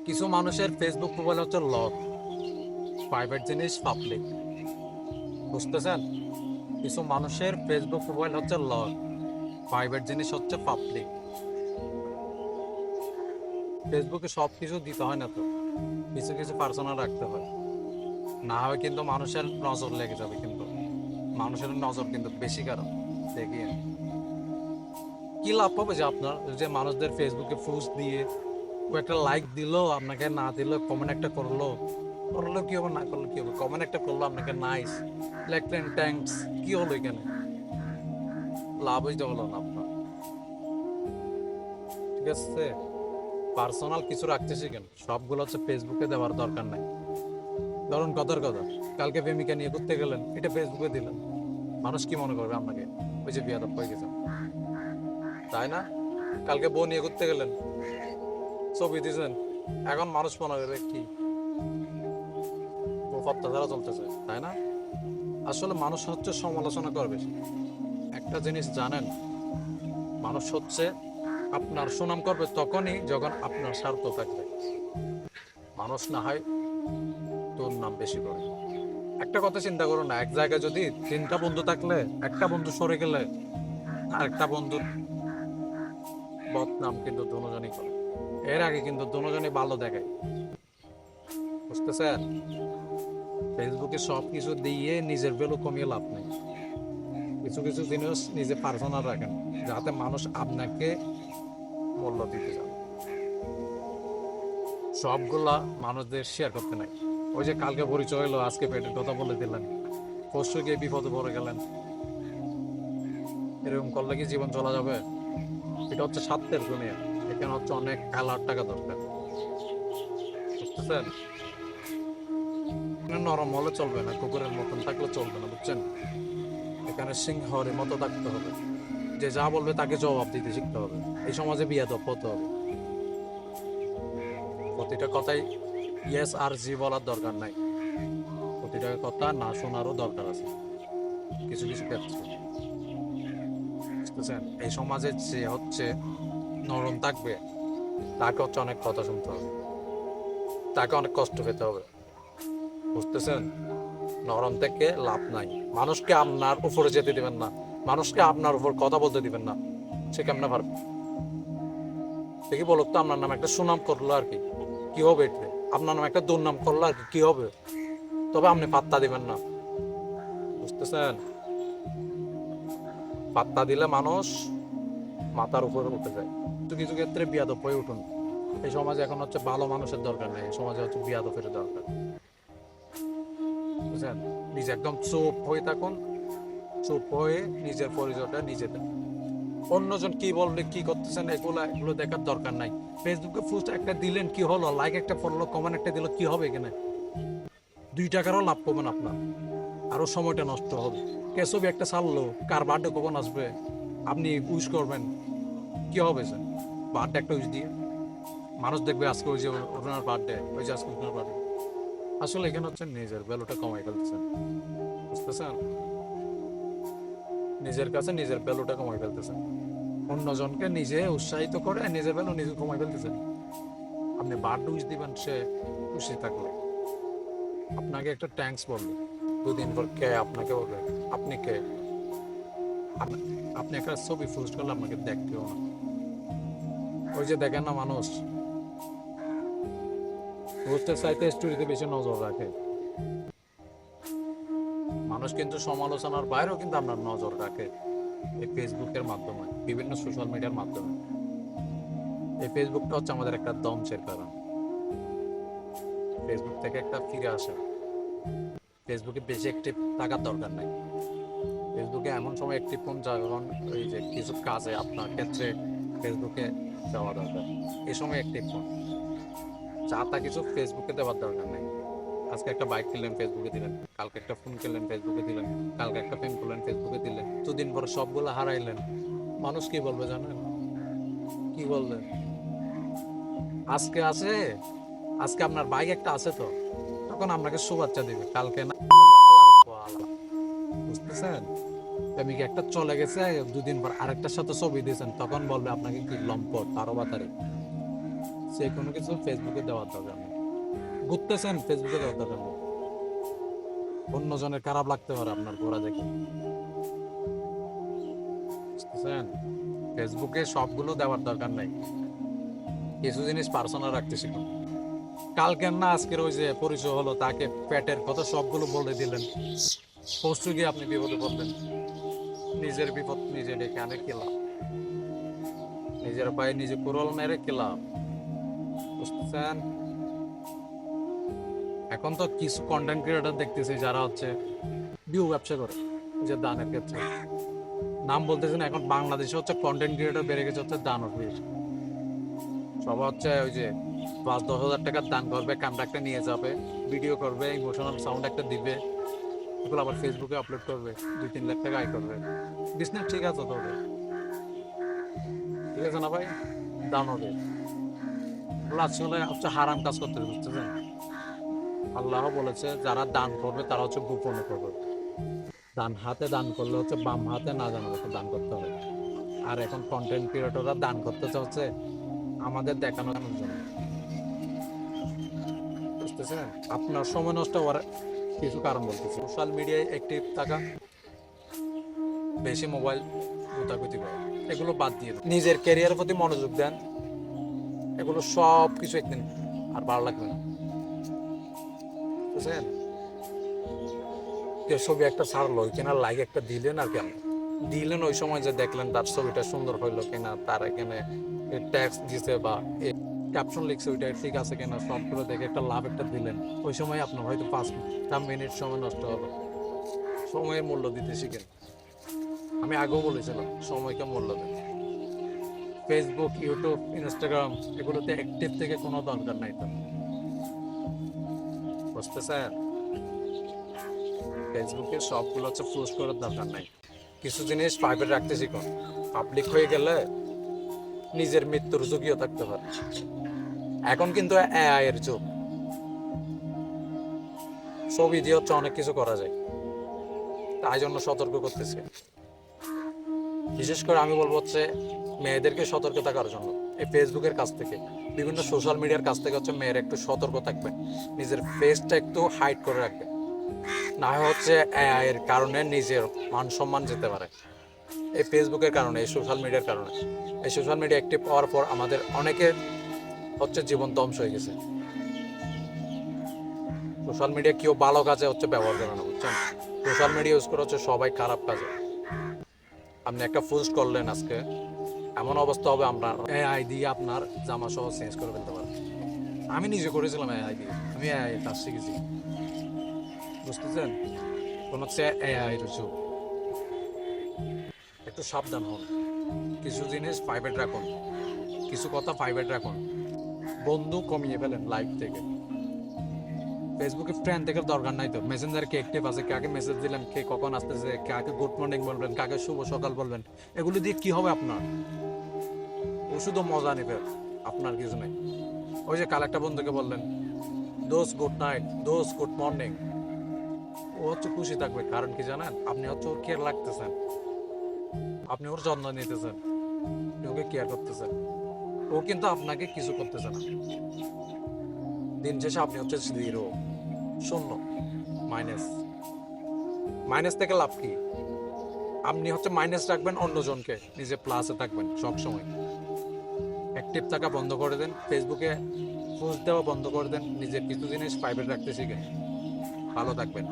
কিছু মানুষের Facebook profile হচ্ছে লক, প্রাইভেট জিনিস পাবলিক। বুঝতেছেন? কিছু মানুষের ফেসবুক প্রোফাইল হচ্ছে লক, প্রাইভেট জিনিস হচ্ছে পাবলিক। ফেসবুকে সব কিছু দিতে হয় না তো, কিছু কিছু পার্সোনাল রাখতে হয়, না হয় কিন্তু মানুষের নজর লেগে যাবে। কিন্তু মানুষের নজর কিন্তু বেশি, কারণ দেখিয়ে কি লাভ হবে যে আপনার যে মানুষদের ফেসবুকে পোস্ট দিয়ে ও একটা লাইক দিলো, আপনাকে না দিল, কমেন্ট একটা করলো, করলো কি হবে, না করলো কি হবে, কমেন্ট একটা করলো আপনাকে নাইস লেখলেন থ্যাঙ্কস, কি হলো এখানে? লাভ হইতে হলো না আপনার। ঠিক আছে, পার্সোনাল কিছু রাখতে শিখেন, সবগুলো হচ্ছে ফেসবুকে দেওয়ার দরকার নাই। ধরুন কথার কথা, কালকে প্রেমিকা নিয়ে ঘুরতে গেলেন, এটা ফেসবুকে দিলেন, মানুষ কি মনে করবে আপনাকে? ওই যে বিয়াদব হয়ে গেছেন, তাই না? কালকে বউ নিয়ে ঘুরতে গেলেন, ছবি দিয়েছেন, এখন মানুষ মনে করবে কি ও ফত্তা দ্বারা চলতেছে, তাই না? আসলে মানুষ হচ্ছে সমালোচনা করবে। একটা জিনিস জানেন, মানুষ হচ্ছে আপনার সুনাম করবে তখনই যখন আপনার স্বার্থ থাকবে। মানুষ না হয় তোর নাম বেশি করে। একটা কথা চিন্তা করো না, এক জায়গায় যদি তিনটা বন্ধু থাকলে, একটা বন্ধু সরে গেলে আরেকটা বন্ধুর বদনাম কিন্তু দুজনই করে। এর আগে কিন্তু দুজনই ভালো দেখায়। বুঝতেছেন? ফেসবুকে সব কিছু দিয়ে নিজের ভ্যালু কমিয়ে লাভ নেই। কিছু কিছু জিনিস নিজে পার্সোনাল রাখেন, যাতে মানুষ আপনাকে মূল্য দিতে চান। সবগুলা মানুষদের শেয়ার করতে নাই। ওই যে কালকে পরিচয় হলো, আজকে পেটের কথা বলে দিলেন, পরশু গিয়ে বিপদে পড়ে গেলেন। এরকম করলে কি জীবন চলা যাবে? এটা হচ্ছে স্বার্থের দুনিয়া, এখানে হচ্ছে অনেক কালার টাকা দরকার। বুঝতেছেন? এখানে নরম হলে চলবে না, কুকুরের মতন থাকলে চলবে না, বুঝছেন? এখানে সিংহের মতো থাকতে হবে, যে যা বলবে তাকে জবাব দিতে শিখতে হবে। এই সমাজে বিয়াদব হতে হবে, প্রতিটা কথাই ইয়েস আর জি বলার দরকার নাই, প্রতিটা কথা না শোনারও দরকার আছে কিছু কিছু ক্ষেত্রে। বুঝতেছেন? এই সমাজে যে হচ্ছে নরম থাকবে, তাকে হচ্ছে অনেক কথা শুনতে হবে, তাকে অনেক কষ্ট পেতে হবে। বুঝতেছেন? নরম থেকে লাভ নাই। মানুষকে আপনার উপরে যেতে দিবেন না, মানুষকে আপনার উপর কথা বলতে দিবেন না। সে কেমনে পারবে? দেখি বলুক তো, আপনার নামে একটা সুনাম করলো আর কি, কি হবে? এটা আপনার নামে একটা দুর্নাম করলো আর কি, কি হবে? তবে আপনি পাত্তা দিবেন না। বুঝতেছেন? পাত্তা দিলে মানুষ মাথার উপরে উঠে যায়। কিছু কিছু ক্ষেত্রে বিয়াদব হয়ে উঠুন। এই সমাজে এখন হচ্ছে ভালো মানুষের দরকার নেই, এই সমাজে হচ্ছে বিয়াদবের দরকার। বুঝছেন? নিজে একদম চুপ হয়ে থাকুন, চুপ হয়ে নিজের পরিচয়টা নিজে দেন। অন্যজন কি বললে, কি করতেছেন, এগুলো এগুলো দেখার দরকার নাই। ফেসবুকে পোস্ট একটা দিলেন, কি হলো? লাইক একটা পড়লো, কমেন্ট একটা দিল, কি হবে এখানে? 2 টাকারও লাভ পাবেন আপনার, আরো সময়টা নষ্ট হবে। কে ছবি একটা ছাড়লো, কার বার্থডে কখন আসবে, আপনি উইশ করবেন, কি হবে স্যার? বার্থডে একটা উইশ দিয়ে মানুষ দেখবে আজকে ওই যে ওনার বার্থডে, ওই যে আজকে ওনার বার্থডে। আসলে এখানে হচ্ছে নিজের ভ্যালুটা কমাই ফেলতেছেন। বুঝতেছেন? নিজের কাছে নিজের ভ্যালুটা কমাই ফেলতেছেন, অন্যজনকে নিজে উৎসাহিত করে নিজের ভ্যালু নিজে কমাই ফেলতেছেন। আপনি বার্থডে উইশ দিবেন, সে খুশি থাকলে আপনাকে একটা ট্যাঙ্কস বলবে, 2 দিন পর কে আপনাকে বলবে আপনি কে? আপ- আপনি একটা ছবি পোস্ট করলে আপনাকে দেখতেও না। ওই যে দেখেন না, মানুষ পোস্টের চাইতে স্টোরিতে বেশি নজর রাখে। মানুষ কিন্তু সমালোচনার বাইরেও কিন্তু আপনার নজর রাখে এই ফেসবুকের মাধ্যমে, বিভিন্ন সোশ্যাল মিডিয়ার মাধ্যমে। এই ফেসবুকটা হচ্ছে আমাদের একটা দমছের কারণ। ফেসবুক থেকে একটা ফিরে আসা। ফেসবুকে বেশি অ্যাক্টিভ থাকার দরকার নাই। ফেসবুকে এমন সময় অ্যাক্টিভ কোন যখন ওই যে কিছু কাজে আপনার ক্ষেত্রে ফেসবুকে যাওয়া দরকার, এই সময় অ্যাক্টিভ কোন। যা তা কিছু ফেসবুকে দেওয়ার দরকার নেই। আজকে একটা বাইক কিনলেন, ফেসবুকে দিলেন, কালকে একটা ফোন কিনলেন, ফেসবুকে দিলেন, কালকে একটা ফোন করলেন, ফেসবুকে দিলেন, 2 দিন পর সবগুলো হারাইলেন। মানুষ কি বলবে জানেন? কি বলবে? আজকে আছে, আজকে আপনার বাইক একটা আছে তো, তখন আপনাকে শুভেচ্ছা দিবে, কালকে না আলার পর আলার। বুঝতেছেন? প্রেমিক একটা চলে গেছে, 2 দিন পর আরেকটার সাথে ছবি দিয়েছেন, তখন বলবে আপনাকে কি লম্পট, তারও বাতারি। যে কোনো কিছু ফেসবুকে দেওয়ার দরকার নেই। ঘুরতেছেন, ফেসবুকে দেওয়ার দরকার নেই। অন্যজনের খারাপ লাগতে পারে আপনার ঘোরা দেখে, বুঝতেছেন? ফেসবুকে সবগুলো দেওয়ার দরকার নাই, কিছু জিনিস পার্সোনাল রাখতে শিখুন। কালকের না আজকের ওই যে পরিচয় হলো, তাকে পেটের কথা সবগুলো বলে দিলেন, পরশু গিয়ে আপনি বিপদে পড়লেন। নিজের বিপদ নিজে ডেকে আনে কি লাভ? নিজের পায়ে নিজে কুড়াল মেরে কি লাভ? বুঝতেছেন? এখন তো কিছু কন্টেন্ট ক্রিয়েটর দেখতেছি যারা হচ্ছে ভিউ ব্যবসা করে, যে দানের ক্ষেত্রে নাম বলতেছেন। এখন বাংলাদেশে হচ্ছে কন্টেন্ট ক্রিয়েটর বেড়ে গেছে হচ্ছে দানব বেশি। সবাই হচ্ছে ওই যে 5-10 হাজার টাকার দান করবে, ক্যামেরা একটা নিয়ে যাবে, ভিডিও করবে, ইমোশনাল সাউন্ড একটা দিবে, এগুলো আবার ফেসবুকে আপলোড করবে, 2-3 লাখ টাকা আয় করবে। বিজনেস ঠিক আছে তো ওদের, ঠিক আছে না ভাই? দানবে এগুলো আসলে হচ্ছে হারাম কাজ করতে, বুঝতেছেন? আল্লাহ বলেছে যারা দান করবে তারা হচ্ছে গোপনে করবে। ডান হাতে দান করলে হচ্ছে বাম হাতে না জানা মতো দান করতে হবে। আর এখন কন্টেন্ট ক্রিয়েটররা দান করতেছে হচ্ছে আমাদের দেখানোর জন্য, বুঝতেছেন? আপনার সময় নষ্ট হওয়ার কিছু কারণ বলতেছি। সোশ্যাল মিডিয়ায় অ্যাক্টিভ থাকা, বেশি মোবাইল গুতাগুতি করা, এগুলো বাদ দিয়ে দেন। নিজের ক্যারিয়ারের প্রতি মনোযোগ দেন। এগুলো সব কিছু একদিন আর ভালো লাগবে না, বুঝছেন? যে ছবি একটা ছাড়লো কিনা, লাইক একটা দিলেন, আর কেন দিলেন? ওই সময় যে দেখলেন তার ছবিটা সুন্দর হইলো কিনা, তার এখানে ট্যাক্স দিছে বা ক্যাপশন লিখছে ওইটা ঠিক আছে কিনা, সবগুলো দেখে একটা লাভ একটা দিলেন। ওই সময় আপনার হয়তো 5 মিনিট সময় নষ্ট হলো। সময়ের মূল্য দিতে শিখেন। আমি আগেও বলেছিলাম সময়কে মূল্য দেন। ফেসবুক, ইউটিউব, ইনস্টাগ্রাম এগুলোতে অ্যাক্টিভ থেকে কোনো দরকার নাই তো, বুঝতেছেন? ফেসবুকে সবগুলো হচ্ছে পোস্ট করার দরকার নাই। কিছু জিনিস প্রাইভেট রাখতে শিখুন। পাবলিক হয়ে গেলে নিজের মৃত্যুর ঝুঁকিও থাকতে পারে। এখন কিন্তু এআই এর যুগ, ছবি দিয়ে হচ্ছে অনেক কিছু করা যায়, তাই জন্য সতর্ক করতেছে। বিশেষ করে আমি বলবো হচ্ছে মেয়েদেরকে সতর্ক থাকার জন্য এই ফেসবুকের কাছ থেকে, বিভিন্ন সোশ্যাল মিডিয়ার কাছ থেকে হচ্ছে মেয়েরা একটু সতর্ক থাকবেন, নিজের ফেসটা একটু হাইড করে রাখবেন। না হয় হচ্ছে এআই এর কারণে নিজের মান সম্মান যেতে পারে। এই ফেসবুকের কারণে, এই সোশ্যাল মিডিয়ার কারণে, এই সোশ্যাল মিডিয়া অ্যাক্টিভ হওয়ার পর আমাদের অনেকের হচ্ছে জীবন ধ্বংস হয়ে গেছে। সোশ্যাল মিডিয়া কেউ ভালো কাজে হচ্ছে ব্যবহার করে না, বুঝছেন? সোশ্যাল মিডিয়া ইউজ করে হচ্ছে সবাই খারাপ কাজে। আপনি একটা পোস্ট করলেন আজকে, এমন অবস্থা হবে আপনার এআই দিয়ে আপনার জামা সহ চেঞ্জ করে ফেলতে পারে। আমি নিজে করেছিলাম এআই দিয়ে, আমি এআই কাজ শিখেছি, বুঝতেছেন? কোন হচ্ছে এআই এর যুগ। একটু সাবধান হন, কিছু জিনিস প্রাইভেট রাখুন, কিছু কথা প্রাইভেট রাখুন। বন্ধু কমিয়ে ফেলেন লাইফ থেকে। ফেসবুকে ফ্রেন্ড থেকে দরকার নাই তো। মেসেঞ্জার কে অ্যাক্টিভ আছে, কাকে মেসেজ দিলেন, কে কখন আসতেছে, কাকে গুড মর্নিং বলবেন, কাকে শুভ সকাল বলবেন, এগুলো দিয়ে কি হবে আপনার? ও শুধু মজা নেবে, আপনার কিছু নেই। ওই যে কাল একটা বন্ধুকে বললেন দোস্ত গুড নাইট, দোস্ত গুড মর্নিং, ও হচ্ছে খুশি থাকবে। কারণ কি জানেন? আপনি হচ্ছে ওর কেয়ার লাগতেছেন, আপনি ওর যত্ন নিতেছেন, ওকে কেয়ার করতেছেন। ও কিন্তু আপনাকে কিছু করতেছে না। দিন শেষে আপনি হচ্ছে জিরো, শূন্য, মাইনাস। মাইনাস থেকে লাভ কি? আপনি হচ্ছে মাইনাস রাখবেন অন্যজনকে, নিজে প্লাসে থাকবেন সব সময়। অ্যাক্টিভ থাকা বন্ধ করে দেন, ফেসবুকে পোস্ট দেওয়া বন্ধ করে দেন, নিজের কিছু জিনিস প্রাইভেট রাখতে শিখেন। ভালো থাকবেন।